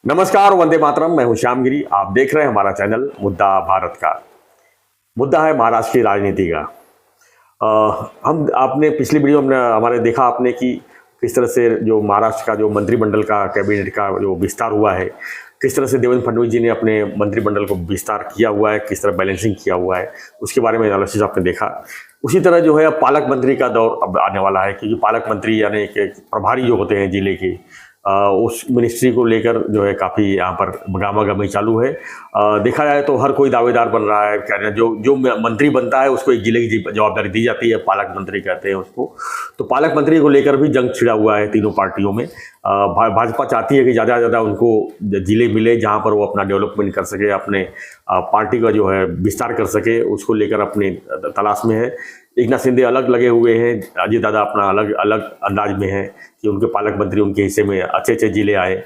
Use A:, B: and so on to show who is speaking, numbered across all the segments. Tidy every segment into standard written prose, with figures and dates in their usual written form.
A: नमस्कार, वंदे मातरम। मैं हूं श्यामगिरी। आप देख रहे हैं हमारा चैनल मुद्दा भारत का। मुद्दा है महाराष्ट्र की राजनीति का। हम आपने पिछली वीडियो में हमारे देखा आपने कि किस तरह से जो महाराष्ट्र का जो मंत्रिमंडल का कैबिनेट का जो विस्तार हुआ है, किस तरह से देवेंद्र फडणवीस जी ने अपने मंत्रिमंडल को विस्तार किया हुआ है, किस तरह बैलेंसिंग किया हुआ है, उसके बारे में एनालिसिस आपने देखा। उसी तरह जो है अब पालक मंत्री का दौर अब आने वाला है, क्योंकि पालक मंत्री यानी एक प्रभारी जो होते हैं जिले के, उस मिनिस्ट्री को लेकर जो है काफ़ी यहाँ पर गहमा-गहमी चालू है। देखा जाए तो हर कोई दावेदार बन रहा है। क्या जो मंत्री बनता है उसको एक जिले की जवाबदारी दी जाती है, पालक मंत्री कहते हैं उसको। तो पालक मंत्री को लेकर भी जंग छिड़ा हुआ है तीनों पार्टियों में। भाजपा चाहती है कि ज़्यादा से ज़्यादा उनको जिले मिले जहाँ पर वो अपना डेवलपमेंट कर सके, अपने पार्टी का जो है विस्तार कर सके, उसको लेकर अपनी तलाश में है। एकनाथ शिंदे अलग लगे हुए हैं, अजय दादा अपना अलग अलग अंदाज में है कि उनके पालक मंत्री उनके हिस्से में अच्छे अच्छे जिले आए।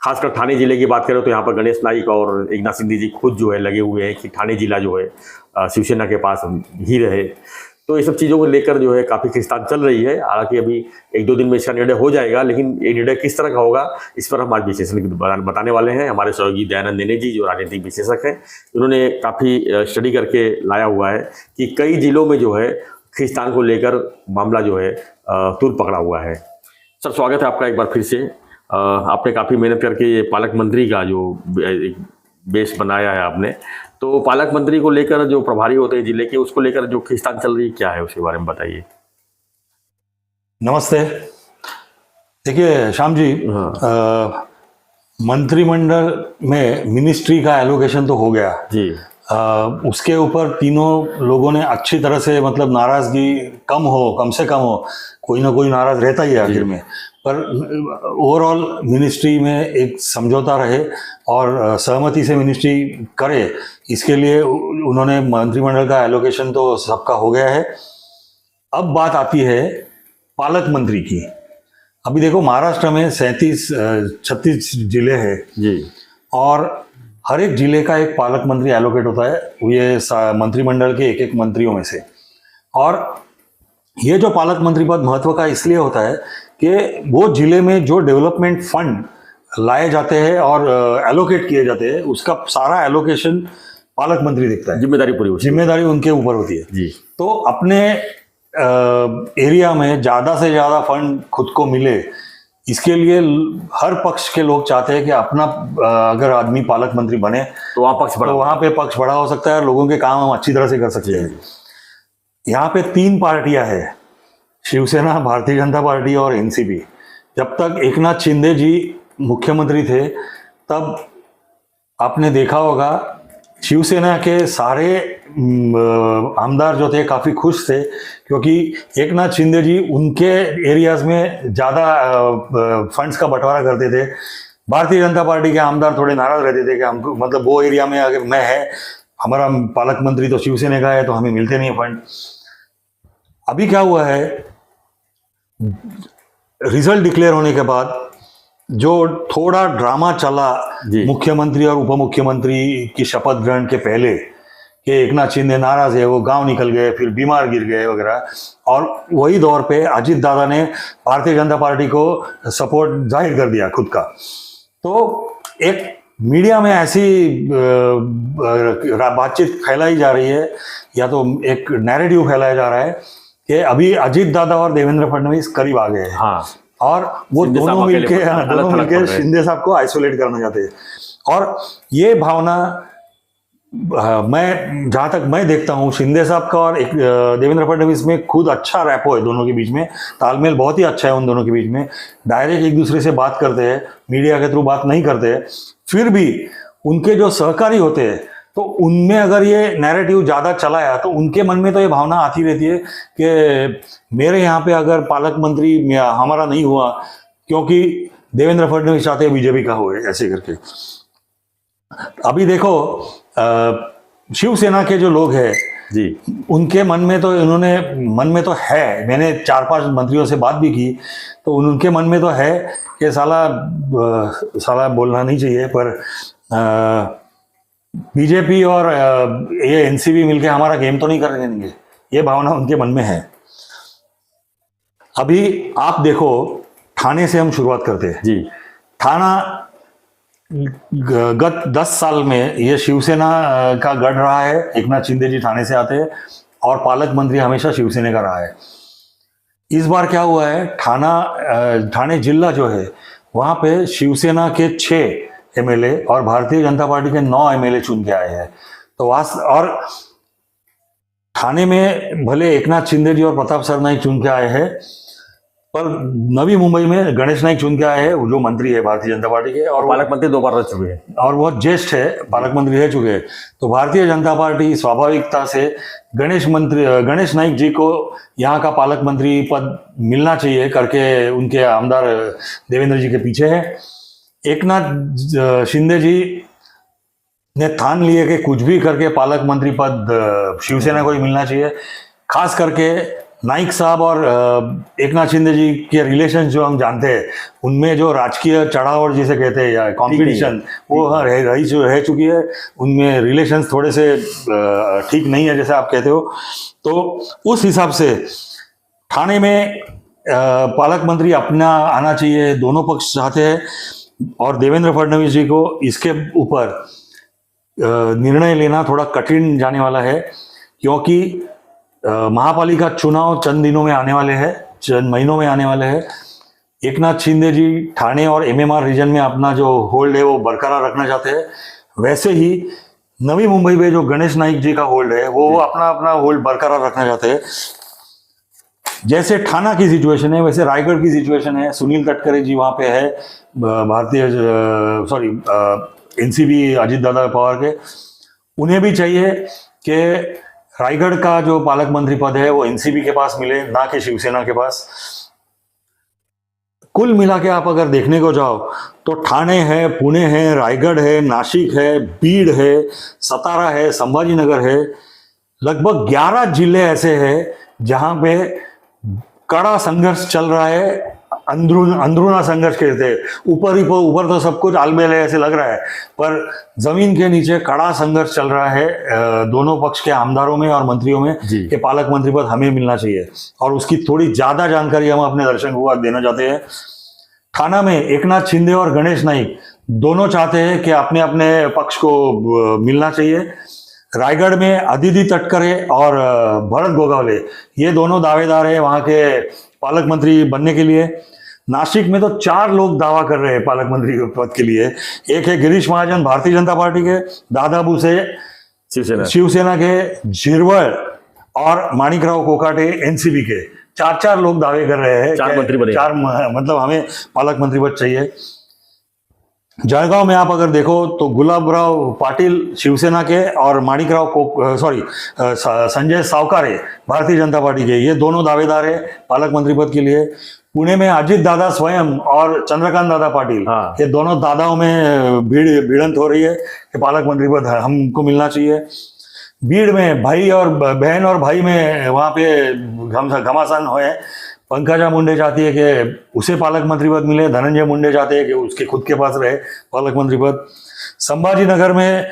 A: खासकर ठाणे जिले की बात करें तो यहाँ पर गणेश नाइक और एकनाथ शिंदे जी खुद जो है लगे हुए हैं कि ठाणे जिला जो है शिवसेना के पास ही रहे। तो ये सब चीज़ों को लेकर जो है काफ़ी खींचतान चल रही है। हालांकि अभी एक दो दिन में इसका निर्णय हो जाएगा, लेकिन ये निर्णय किस तरह का होगा इस पर हम आज विशेषज्ञ बताने वाले हैं। हमारे सहयोगी दयानंद नेने जी जो राजनीतिक विशेषज्ञ हैं, उन्होंने काफ़ी स्टडी करके लाया हुआ है कि कई जिलों में जो है खींचतान को लेकर मामला जो है तूल पकड़ा हुआ है। सर, स्वागत है आपका एक बार फिर से। आपने काफ़ी मेहनत करके ये पालक मंत्री का जो बेस बनाया है आपने, तो पालक मंत्री को लेकर जो प्रभारी होते हैं जिले के, उसको लेकर जो खींचतान चल रही है क्या है, उसके बारे में बताइए।
B: नमस्ते। देखिए श्याम जी, मंत्रिमंडल में मिनिस्ट्री का एलोकेशन तो हो गया
A: जी।
B: उसके ऊपर तीनों लोगों ने अच्छी तरह से, मतलब नाराजगी कम से कम हो, कोई ना कोई नाराज रहता ही है आखिर में, पर ओवरऑल मिनिस्ट्री में एक समझौता रहे और सहमति से मिनिस्ट्री करे, इसके लिए उन्होंने मंत्रिमंडल का एलोकेशन तो सबका हो गया है। अब बात आती है पालक मंत्री की। अभी देखो, महाराष्ट्र में 36 जिले हैं जी, और हर एक जिले का एक पालक मंत्री एलोकेट होता है, ये मंत्रिमंडल के एक एक मंत्रियों में से। और ये जो पालक मंत्री पद महत्व का इसलिए होता है कि वो जिले में जो डेवलपमेंट फंड लाए जाते हैं और एलोकेट किए जाते हैं, उसका सारा एलोकेशन पालक मंत्री देखता है। जिम्मेदारी उनके ऊपर होती है जी। तो अपने एरिया में ज़्यादा से ज़्यादा फंड खुद को मिले, इसके लिए हर पक्ष के लोग चाहते हैं कि अपना अगर आदमी पालक मंत्री बने तो वहाँ पे पक्ष बड़ा हो सकता है, लोगों के काम हम अच्छी तरह से कर सकते हैं। यहाँ पे 3 पार्टियां हैं, शिवसेना, भारतीय जनता पार्टी और एनसीपी। जब तक एकनाथ शिंदे जी मुख्यमंत्री थे तब आपने देखा होगा शिवसेना के सारे आमदार जो थे काफ़ी खुश थे, क्योंकि एकनाथ शिंदे जी उनके एरियाज में ज़्यादा फंड्स का बंटवारा करते थे। भारतीय जनता पार्टी के आमदार थोड़े नाराज रहते थे कि हमको, मतलब वो एरिया में अगर मैं है, हमारा पालक मंत्री तो शिवसेना का है तो हमें मिलते नहीं है फंड। अभी क्या हुआ है, रिजल्ट डिक्लेयर होने के बाद जो थोड़ा ड्रामा चला मुख्यमंत्री और उप मुख्यमंत्री की शपथ ग्रहण के पहले कि एकनाथ शिंदे नाराज है, वो गांव निकल गए, फिर बीमार गिर गए वगैरह, और वही दौर पे अजित दादा ने भारतीय जनता पार्टी को सपोर्ट जाहिर कर दिया खुद का। तो एक मीडिया में ऐसी बातचीत फैलाई जा रही है, या तो एक नैरेटिव फैलाया जा रहा है कि अभी अजित दादा और देवेंद्र फडणवीस करीब आ गए हैं। हाँ। और वो दोनों मिलके शिंदे साहब को आइसोलेट करना चाहते हैं। और ये भावना, मैं जहाँ तक मैं देखता हूँ, शिंदे साहब का और देवेंद्र फडणवीस में खुद अच्छा रैपो है, दोनों के बीच में तालमेल बहुत ही अच्छा है उन दोनों के बीच में। डायरेक्ट एक दूसरे से बात करते हैं, मीडिया के थ्रू बात नहीं करते हैं। फिर भी उनके जो सहकारी होते हैं, तो उनमें अगर ये नैरेटिव ज़्यादा चलाया तो उनके मन में तो ये भावना आती रहती है कि मेरे यहाँ पे अगर पालक मंत्री हमारा नहीं हुआ, क्योंकि देवेंद्र फडणवीस चाहते हैं बीजेपी का हो, ऐसे करके। अभी देखो, शिवसेना के जो लोग हैं जी, उनके मन में तो है, मैंने 4-5 मंत्रियों से बात भी की, तो उनके मन में तो है कि साला बोलना नहीं चाहिए, पर बीजेपी और ये एनसीपी मिलके हमारा गेम तो नहीं कर देंगे, ये भावना उनके मन में है। अभी आप देखो, ठाणे से हम शुरुआत करते हैं जी। थाना गत 10 साल में ये शिवसेना का गढ़ रहा है। एकनाथ शिंदे जी ठाणे से आते हैं और पालक मंत्री हमेशा शिवसेना का रहा है। इस बार क्या हुआ है, ठाणे जिला जो है वहाँ पे शिवसेना के 6 एमएलए और भारतीय जनता पार्टी के 9 एमएलए चुन के आए हैं। तो और ठाणे में भले एकनाथ शिंदे जी और प्रताप सरनाईक चुन के आए हैं, पर नवी मुंबई में गणेश नाइक चुन के आए हैं, जो मंत्री है भारतीय जनता पार्टी के, और
A: पालक मंत्री 2 बार रह चुके हैं
B: और बहुत ज्येष्ठ है, पालक मंत्री रह चुके हैं। तो भारतीय जनता पार्टी स्वाभाविकता से गणेश नाइक जी को यहाँ का पालक मंत्री पद मिलना चाहिए करके उनके आमदार देवेंद्र जी के पीछे है। एकनाथ शिंदे जी ने ठान लिए कि कुछ भी करके पालक मंत्री पद शिवसेना को ही मिलना चाहिए। खास करके नाइक साहब और एकनाथ शिंदे जी के रिलेशन जो हम जानते हैं, उनमें जो राजकीय चढ़ाव जिसे कहते हैं या कंपटीशन, वो रह चुकी है। उनमें रिलेशंस थोड़े से ठीक नहीं है जैसे आप कहते हो। तो उस हिसाब से ठाणे में पालक मंत्री अपना आना चाहिए, दोनों पक्ष चाहते हैं। और देवेंद्र फडणवीस जी को इसके ऊपर निर्णय लेना थोड़ा कठिन जाने वाला है, क्योंकि महापालिका चुनाव चंद दिनों में आने वाले हैं, चंद महीनों में आने वाले हैं। एकनाथ शिंदे जी ठाणे और एमएमआर रीजन में अपना जो होल्ड है वो बरकरार रखना चाहते हैं। वैसे ही नवी मुंबई में जो गणेश नाइक जी का होल्ड है वो अपना होल्ड बरकरार रखना चाहते हैं। जैसे ठाणा की सिचुएशन है वैसे रायगढ़ की सिचुएशन है। सुनील तटकरे जी वहाँ पे है, एनसीपी अजित दादा पवार के। उन्हें भी चाहिए कि रायगढ़ का जो पालक मंत्री पद है वो एनसीपी के पास मिले, ना कि शिवसेना के पास। कुल मिला के आप अगर देखने को जाओ तो ठाणे है, पुणे है, रायगढ़ है, नासिक है, बीड़ है, सतारा है, संभाजीनगर है। लगभग 11 जिले ऐसे हैं जहां पे कड़ा संघर्ष चल रहा है। अंदरूना संघर्ष कहते हैं। ऊपर तो सब कुछ आलमेल है ऐसे लग रहा है, पर जमीन के नीचे कड़ा संघर्ष चल रहा है दोनों पक्ष के आमदारों में और मंत्रियों में कि पालक मंत्री पद हमें मिलना चाहिए। और उसकी थोड़ी ज्यादा जानकारी हम अपने दर्शकों को देना चाहते हैं। ठाणा में एकनाथ शिंदे और गणेश नाइक दोनों चाहते हैं कि अपने अपने पक्ष को मिलना चाहिए। रायगढ़ में अदिति तटकरे और भरत गोगावले ये दोनों दावेदार है वहां के पालक मंत्री बनने के लिए। नासिक में तो 4 लोग दावा कर रहे हैं पालक मंत्री पद के लिए। एक है गिरीश महाजन भारतीय जनता पार्टी के, दादा भुसे शिवसेना के, झिरवळ और माणिकराव कोकाटे एनसीपी के। 4 लोग दावे कर रहे हैं
A: 4 मंत्री बने,
B: मतलब हमें पालक मंत्री पद चाहिए। जळगांव में आप अगर देखो तो गुलाबराव पाटिल शिवसेना के और संजय सावकारे भारतीय जनता पार्टी के, ये दोनों दावेदार है पालक मंत्री पद के लिए। पुणे में अजित दादा स्वयं और चंद्रकांत दादा पाटिल, ये दोनों दादाओं में भिड़ंत हो रही है कि पालक मंत्री पद हमको मिलना चाहिए। बीड़ में बहन और भाई में वहां पे घमासान हुए। पंकजा मुंडे चाहती है कि उसे पालक मंत्री पद मिले, धनंजय मुंडे चाहते हैं कि उसके खुद के पास रहे पालक मंत्री पद। संभाजीनगर में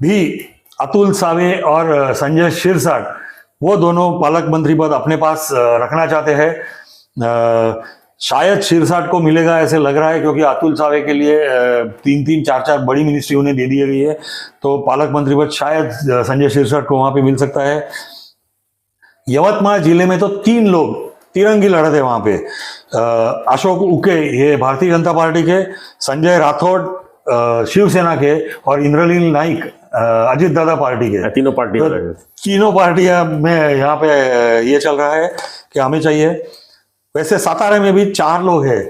B: भी अतुल सावे और संजय शिरसाट वो दोनों पालक मंत्री पद अपने पास रखना चाहते हैं। शायद शिरसाट को मिलेगा ऐसे लग रहा है, क्योंकि अतुल सावे के लिए 3-3, 4-4 बड़ी मिनिस्ट्री उन्हें दे दी गई है। तो पालक मंत्री पद शायद संजय शिरसाट को वहां पे मिल सकता है। यवतमाळ जिले में तो 3 लोग तिरंगी लड़त है वहां पे। अशोक उके ये भारतीय जनता पार्टी के, संजय राठौड़ शिवसेना के और इंद्रनील नाइक अजित दादा पार्टी के। तीनों पार्टियां में यहाँ पे ये चल रहा है कि हमें चाहिए। वैसे सातारा में भी 4 लोग हैं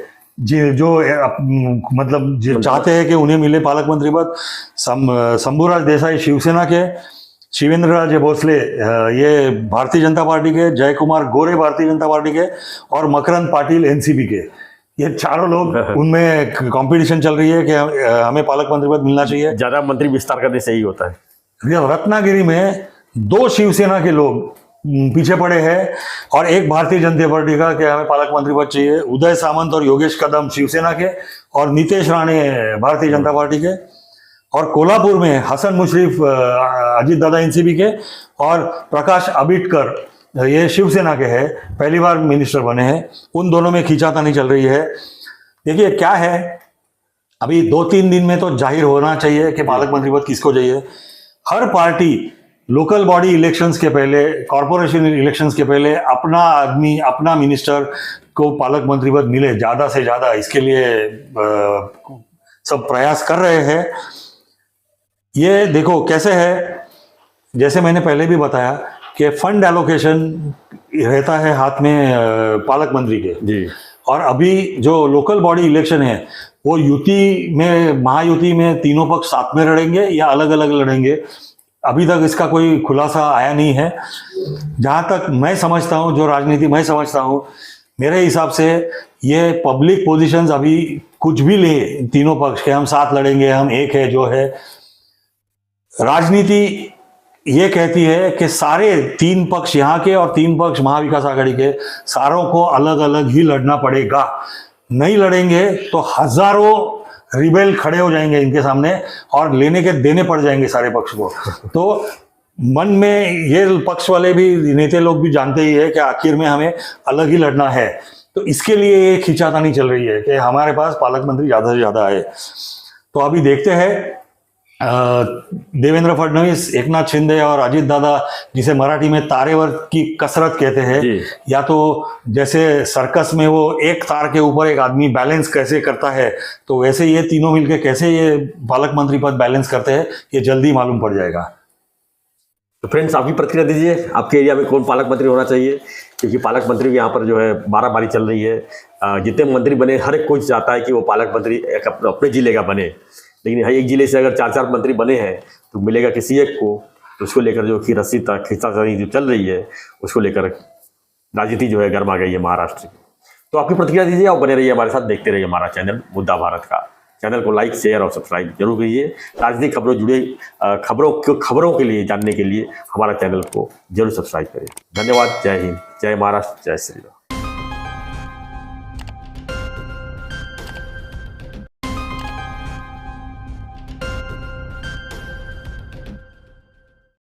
B: जो चाहते हैं कि उन्हें मिले पालक मंत्री पद। शंभूराज देसाई शिवसेना के, शिवेंद्र राजे भोसले ये भारतीय जनता पार्टी के, जयकुमार गोरे भारतीय जनता पार्टी के और मकरंद पाटिल एनसीपी के। ये 4 लोग उनमें कंपटीशन चल रही है कि हमें पालक मंत्री पद मिलना चाहिए।
A: ज्यादा मंत्री विस्तार करने से ही होता है।
B: रत्नागिरी में 2 शिवसेना के लोग पीछे पड़े हैं और एक भारतीय जनता पार्टी का कि हमें पालक मंत्री पद चाहिए। उदय सामंत और योगेश कदम शिवसेना के और नितेश राणे भारतीय जनता पार्टी के। और कोल्हापुर में हसन मुशरीफ अजित दादा एनसीपी के और प्रकाश आबिटकर ये शिवसेना के हैं, पहली बार मिनिस्टर बने हैं। उन दोनों में खींचातानी चल रही है। देखिए क्या है, अभी 2-3 दिन में तो जाहिर होना चाहिए कि पालक मंत्री पद किसको चाहिए। हर पार्टी लोकल बॉडी इलेक्शंस के पहले, कॉरपोरेशन इलेक्शंस के पहले अपना आदमी, अपना मिनिस्टर को पालक मंत्री पद मिले ज़्यादा से ज़्यादा, इसके लिए सब प्रयास कर रहे हैं। ये देखो कैसे है, जैसे मैंने पहले भी बताया कि फंड एलोकेशन रहता है हाथ में पालक मंत्री के
A: जी।
B: और अभी जो लोकल बॉडी इलेक्शन है वो युति में, महायुति में तीनों पक्ष साथ में लड़ेंगे या अलग अलग लड़ेंगे, अभी तक इसका कोई खुलासा आया नहीं है। जहां तक मैं समझता हूं, जो राजनीति मैं समझता हूं, मेरे हिसाब से ये पब्लिक पोजीशंस अभी कुछ भी ले तीनों पक्ष के, हम साथ लड़ेंगे, हम एक है, जो है राजनीति ये कहती है कि सारे 3 पक्ष यहाँ के और 3 पक्ष महाविकास आघाड़ी के, सारों को अलग अलग ही लड़ना पड़ेगा। नहीं लड़ेंगे तो हजारों रिबेल खड़े हो जाएंगे इनके सामने और लेने के देने पड़ जाएंगे सारे पक्ष को। तो मन में ये पक्ष वाले भी, नेता लोग भी जानते ही है कि आखिर में हमें अलग ही लड़ना है। तो इसके लिए ये खींचातानी चल रही है कि हमारे पास पालक मंत्री ज़्यादा से ज़्यादा आए। तो अभी देखते हैं देवेंद्र फडणवीस, एकनाथ शिंदे और अजित दादा, जिसे मराठी में तारेवर की कसरत कहते हैं, या तो जैसे सर्कस में वो एक तार के ऊपर एक आदमी बैलेंस कैसे करता है, तो वैसे ये तीनों मिलके कैसे ये पालक मंत्री पद बैलेंस करते हैं, ये जल्दी मालूम पड़ जाएगा।
A: तो फ्रेंड्स, आप भी प्रतिक्रिया दीजिए, आपके एरिया में कौन पालक मंत्री होना चाहिए, क्योंकि पालक मंत्री भी यहाँ पर जो है मारामारी चल रही है। जितने मंत्री बने, हर एक कोई चाहता है कि वो पालक मंत्री अपने जिले का बने, लेकिन एक जिले से अगर 4-4 मंत्री बने हैं तो मिलेगा किसी एक को, तो उसको लेकर जो कि रस्सी तक खींचातानी जो चल रही है, उसको लेकर राजनीति जो है गर्मा गई है महाराष्ट्र की। तो आपकी प्रतिक्रिया दीजिए और बने रहिए हमारे साथ, देखते रहिए हमारा चैनल मुद्दा भारत का। चैनल को लाइक, शेयर और सब्सक्राइब जरूर कीजिए। राजनीतिक खबरों जुड़े खबरों के लिए जानने के लिए हमारा चैनल को जरूर सब्सक्राइब करें। धन्यवाद। जय हिंद, जय महाराष्ट्र, जय श्री राम।